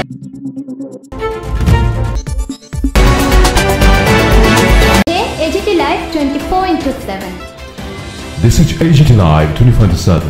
AGT Live 24/7. This is AGT Live 24/7.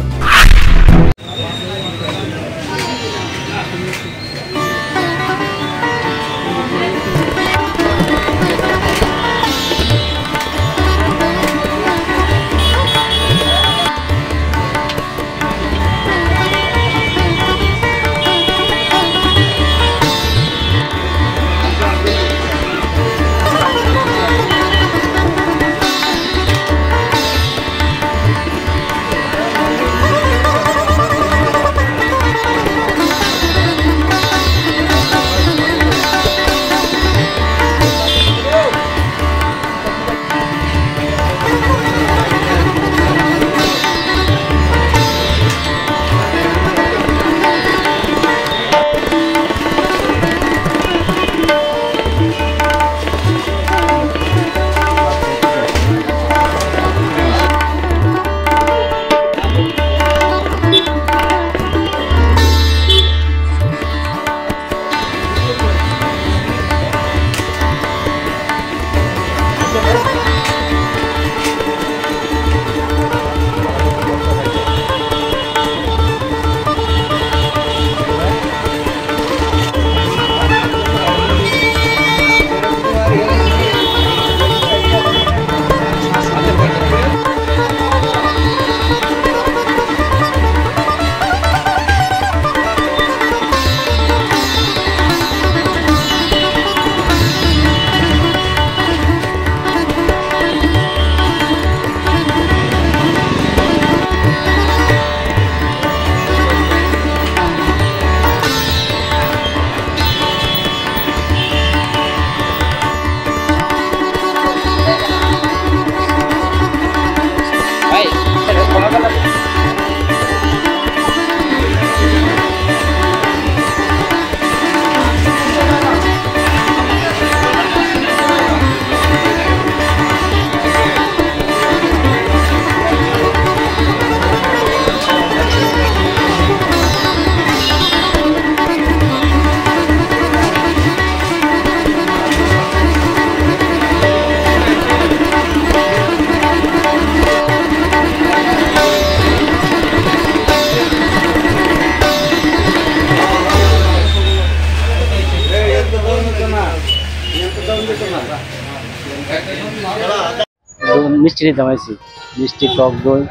মিষ্টি নিতে পারছি, মিষ্টি টক দই,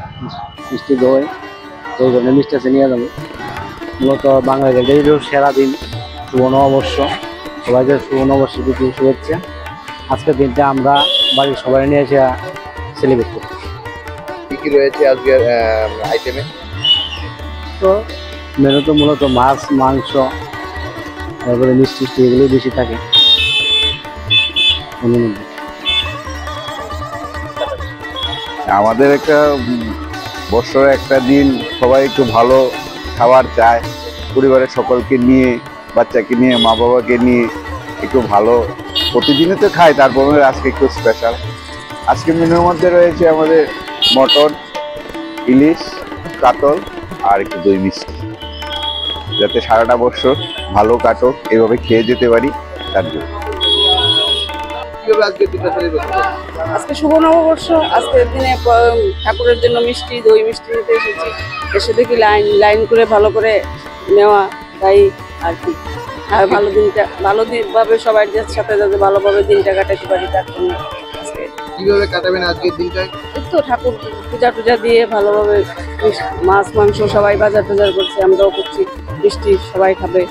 মিষ্টি দই, ওই ধরনের মিষ্টি আছে নিয়ে যাবো। মূলত বাঙালিদের সেরা দিন, শুভ নববর্ষ, সবাইকে শুভ নববর্ষের প্রতি শুভেচ্ছা। আজকের দিনটা আমরা বাড়ির সবাই নিয়ে এসে সেলিব্রেট করছি। কি কি রয়েছে আজকের আইটেমে? তো মেনুতে মূলত মাছ, মাংস, তারপরে মিষ্টি এগুলো বেশি থাকে। আমাদের একটা বছরে একটা দিন সবাই একটু ভালো খাবার চায়, পরিবারের সকলকে নিয়ে, বাচ্চাকে নিয়ে, মা বাবাকে নিয়ে একটু ভালো। প্রতিদিনই তো খাই, তারপরে আজকে একটু স্পেশাল। আজকে মেনুর মধ্যে রয়েছে আমাদের মটন, ইলিশ, কাতল আর একটু দই মিষ্টি, যাতে সারাটা বছর ভালো কাটুক, এভাবে খেয়ে যেতে পারি তার জন্য। আজকে শুভ নববর্ষ, আজকের দিনে ঠাকুরের জন্য মিষ্টি দই মিষ্টি নিতে এসেছি। এসে দেখি লাইন করে ভালো করে নেওয়া, তাই আর কি। আর ভালো ভাবে সবাই সাথে যাতে ভালোভাবে দিনটা কাটাতে পারি, তার জন্য আজকে। কিভাবে কাটাবেন আজকের দিনটা? তো ঠাকুর পূজা টুজা দিয়ে ভালোভাবে মাছ মাংস সবাই বাজার টাজার করছে, আমরাও করছি, মিষ্টি সবাই খাবে।